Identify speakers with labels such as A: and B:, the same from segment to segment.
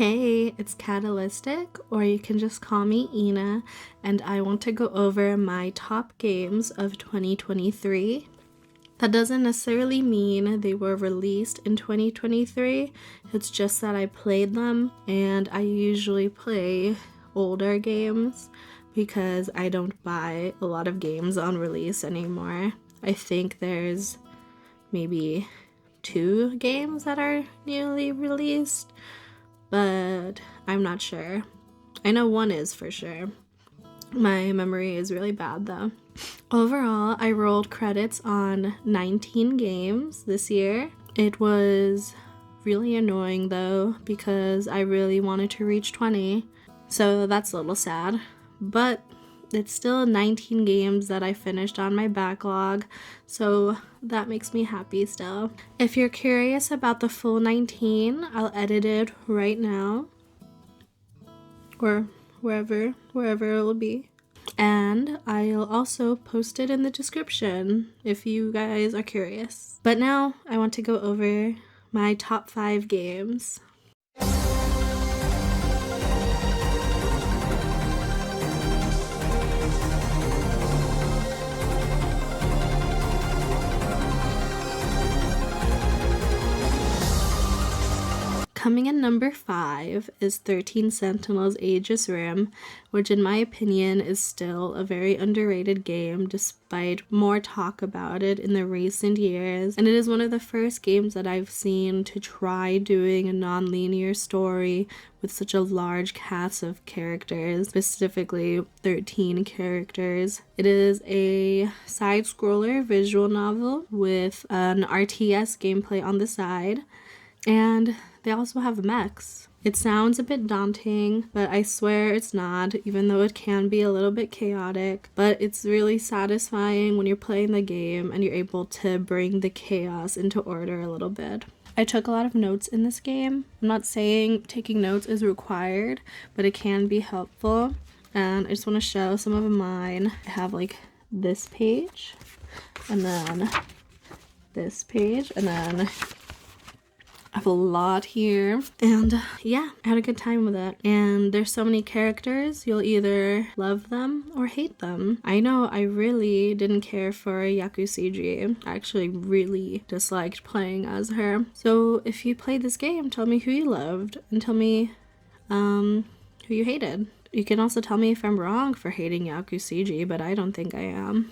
A: Hey, it's Catalystiic, or you can just call me Ina, and I want to go over my top games of 2023. That doesn't necessarily mean they were released in 2023, it's just that I played them, and I usually play older games because I don't buy a lot of games on release anymore. I think there's maybe 2 games that are newly released, but I'm not sure. I know one is for sure. My memory is really bad though. Overall, I rolled credits on 19 games this year. It was really annoying though because I really wanted to reach 20, so that's a little sad. But it's still 19 games that I finished on my backlog, so that makes me happy still. If you're curious about the full 19, I'll edit it right now, or wherever it will be. And I'll also post it in the description if you guys are curious. But now I want to go over my top 5 games. Coming in number 5 is 13 Sentinels Aegis Rim, which in my opinion is still a very underrated game despite more talk about it in the recent years. And it is one of the first games that I've seen to try doing a non-linear story with such a large cast of characters, specifically 13 characters. It is a side-scroller visual novel with an RTS gameplay on the side, and they also have mechs. It sounds a bit daunting, but I swear it's not, even though it can be a little bit chaotic. But it's really satisfying when you're playing the game and you're able to bring the chaos into order a little bit. I took a lot of notes in this game. I'm not saying taking notes is required, but it can be helpful. And I just want to show some of mine. I have like this page, and then this page, and then I have a lot here, and yeah, I had a good time with it. And there's so many characters, you'll either love them or hate them. I know I really didn't care for Yakusiji. I actually really disliked playing as her. So if you played this game, tell me who you loved and tell me who you hated. You can also tell me if I'm wrong for hating Yakusiji, but I don't think I am.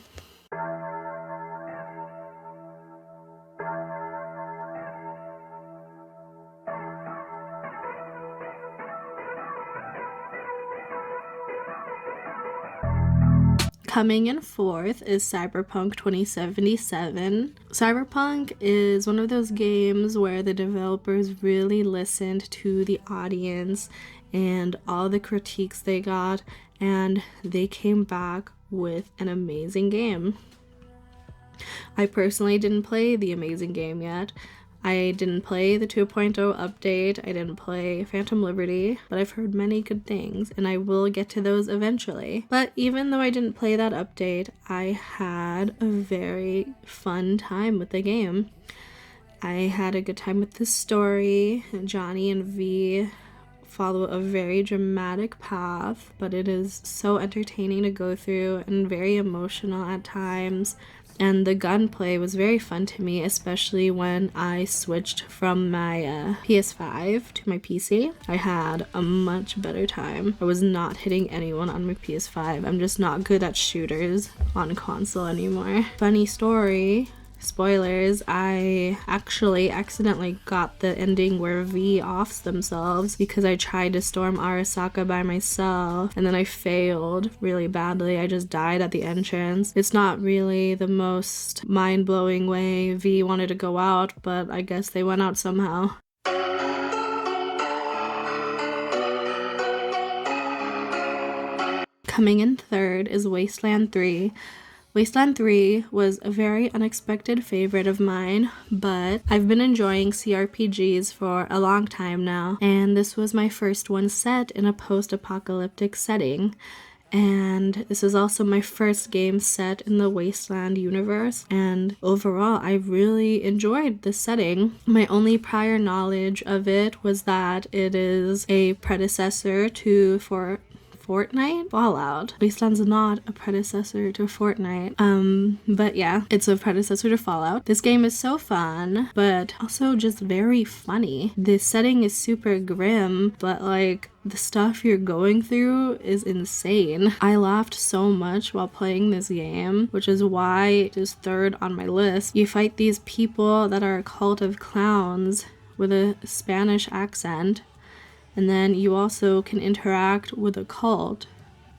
A: Coming in 4th is Cyberpunk 2077. Cyberpunk is one of those games where the developers really listened to the audience and all the critiques they got, and they came back with an amazing game. I personally didn't play the amazing game yet. I didn't play the 2.0 update, I didn't play Phantom Liberty, but I've heard many good things, and I will get to those eventually. But even though I didn't play that update, I had a very fun time with the game. I had a good time with the story. Johnny and V follow a very dramatic path, but it is so entertaining to go through and very emotional at times. And the gunplay was very fun to me, especially when I switched from my PS5 to my PC. I had a much better time. I was not hitting anyone on my PS5. I'm just not good at shooters on console anymore. Funny story. Spoilers, I actually accidentally got the ending where V offs themselves because I tried to storm Arasaka by myself and then I failed really badly. I just died at the entrance. It's not really the most mind-blowing way V wanted to go out, but I guess they went out somehow. Coming in 3rd is Wasteland 3. Wasteland 3 was a very unexpected favorite of mine, but I've been enjoying CRPGs for a long time now, and this was my first one set in a post-apocalyptic setting. And this is also my first game set in the Wasteland universe, and overall I really enjoyed the setting. My only prior knowledge of it was that it is a predecessor to Fortnite? Fallout. Wasteland's not a predecessor to Fortnite. But yeah, it's a predecessor to Fallout. This game is so fun, but also just very funny. The setting is super grim, but like the stuff you're going through is insane. I laughed so much while playing this game, which is why it is third on my list. You fight these people that are a cult of clowns with a Spanish accent. And then you also can interact with a cult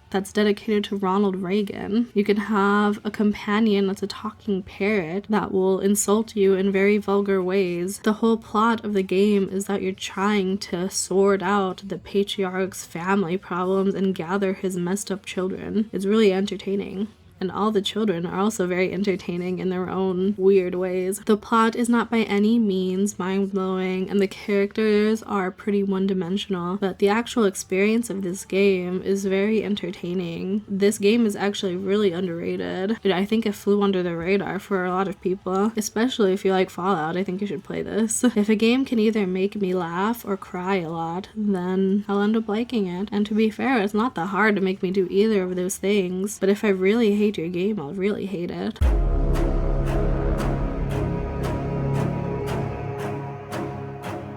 A: that's dedicated to Ronald Reagan. You can have a companion that's a talking parrot that will insult you in very vulgar ways. The whole plot of the game is that you're trying to sort out the patriarch's family problems and gather his messed up children. It's really entertaining. And all the children are also very entertaining in their own weird ways. The plot is not by any means mind-blowing, and the characters are pretty one-dimensional, but the actual experience of this game is very entertaining. This game is actually really underrated. I think it flew under the radar for a lot of people, especially if you like Fallout. I think you should play this. If a game can either make me laugh or cry a lot, then I'll end up liking it. And to be fair, it's not that hard to make me do either of those things, but if I really hate your game, I'll really hate it.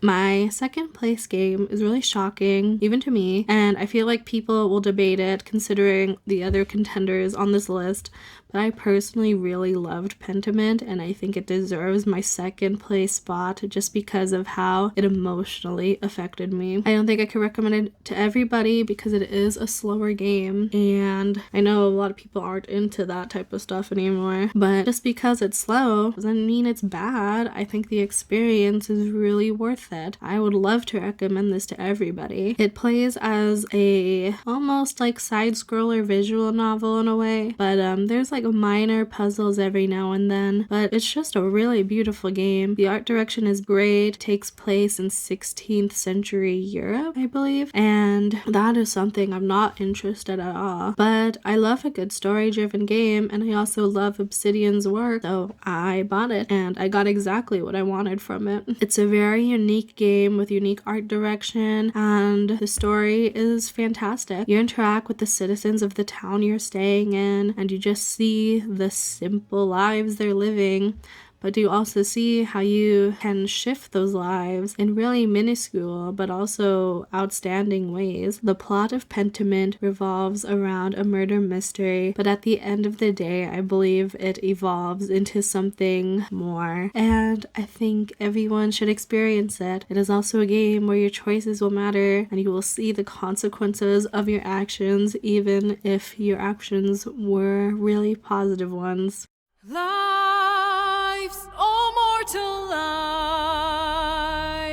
A: My second place game is really shocking, even to me, and I feel like people will debate it considering the other contenders on this list, but I personally really loved Pentiment, and I think it deserves my second place spot just because of how it emotionally affected me. I don't think I could recommend it to everybody because it is a slower game, and I know a lot of people aren't into that type of stuff anymore, but just because it's slow doesn't mean it's bad. I think the experience is really worth it. I would love to recommend this to everybody. It plays as a almost like side-scroller visual novel in a way, but there's like minor puzzles every now and then, but it's just a really beautiful game. The art direction is great. It takes place in 16th century Europe, I believe, and that is something I'm not interested at all, but I love a good story-driven game, and I also love Obsidian's work, so I bought it and I got exactly what I wanted from it. It's a very unique game with unique art direction, and the story is fantastic. You interact with the citizens of the town you're staying in, and you just see the simple lives they're living, but you also see how you can shift those lives in really minuscule but also outstanding ways. The plot of Pentiment revolves around a murder mystery, but at the end of the day, I believe it evolves into something more, and I think everyone should experience it. It is also a game where your choices will matter, and you will see the consequences of your actions, even if your actions were really positive ones.
B: Lives, oh mortal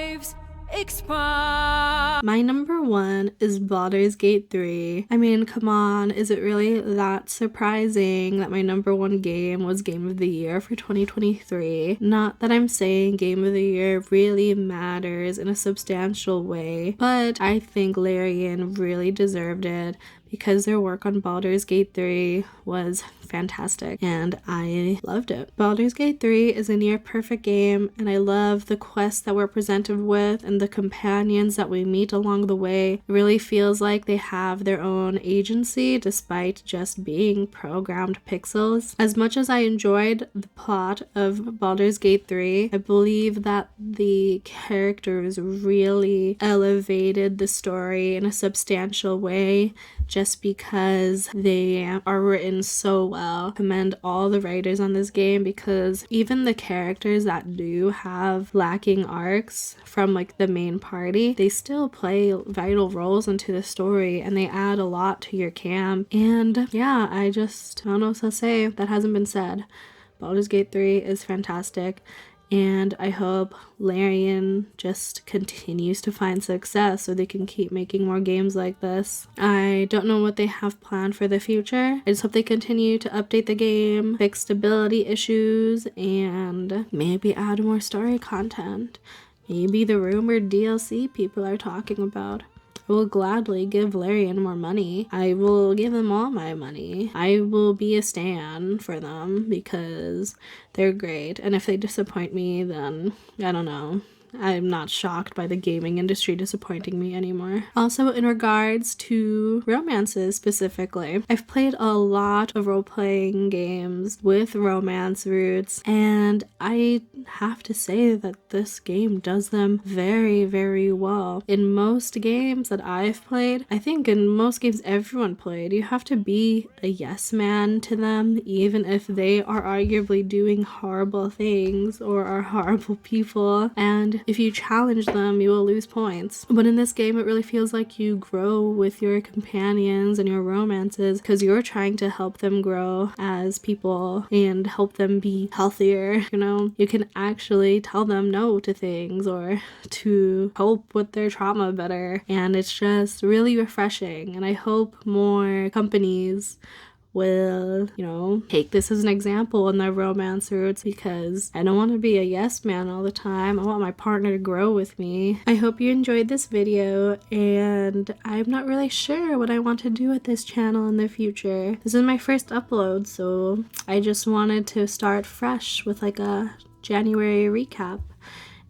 B: lives, expire.
A: My number one is Baldur's Gate 3. I mean, come on, is it really that surprising that my number one game was Game of the Year for 2023? Not that I'm saying Game of the Year really matters in a substantial way, but I think Larian really deserved it because their work on Baldur's Gate 3 was fantastic, and I loved it. Baldur's Gate 3 is a near perfect game, and I love the quests that we're presented with and the companions that we meet along the way. It really feels like they have their own agency despite just being programmed pixels. As much as I enjoyed the plot of Baldur's Gate 3, I believe that the characters really elevated the story in a substantial way just because they are written so well. I commend all the writers on this game because even the characters that do have lacking arcs from like the main party, they still play vital roles into the story and they add a lot to your camp. And yeah, I don't know what to say that hasn't been said. Baldur's Gate 3 is fantastic, and I hope Larian just continues to find success so they can keep making more games like this. I don't know what they have planned for the future. I just hope they continue to update the game, fix stability issues, and maybe add more story content. Maybe the rumored DLC people are talking about. I will gladly give Larian more money. I will give them all my money. I will be a stan for them because they're great. And if they disappoint me, then I don't know. I'm not shocked by the gaming industry disappointing me anymore. Also, in regards to romances specifically, I've played a lot of role-playing games with romance roots, and I have to say that this game does them very, very well. In most games that I've played, I think in most games everyone played, you have to be a yes man to them, even if they are arguably doing horrible things or are horrible people, and if you challenge them, you will lose points. But in this game, it really feels like you grow with your companions and your romances because you're trying to help them grow as people and help them be healthier. You know, you can actually tell them no to things or to cope with their trauma better. And it's just really refreshing. And I hope more companies will, you know, take this as an example in their romance roots, because I don't want to be a yes man all the time. I want my partner to grow with me. I hope you enjoyed this video, and I'm not really sure what I want to do with this channel in the future. This is my first upload, so I just wanted to start fresh with like a January recap.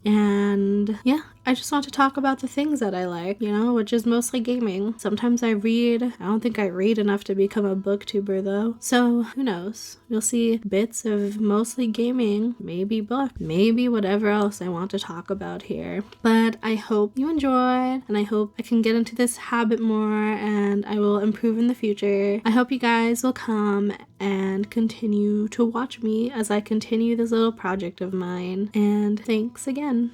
A: And yeah, I just want to talk about the things that I like, you know, which is mostly gaming. Sometimes I read. I don't think I read enough to become a booktuber though. So who knows? You'll see bits of mostly gaming, maybe book, maybe whatever else I want to talk about here. But I hope you enjoyed, and I hope I can get into this habit more and I will improve in the future. I hope you guys will come and continue to watch me as I continue this little project of mine. And thanks again.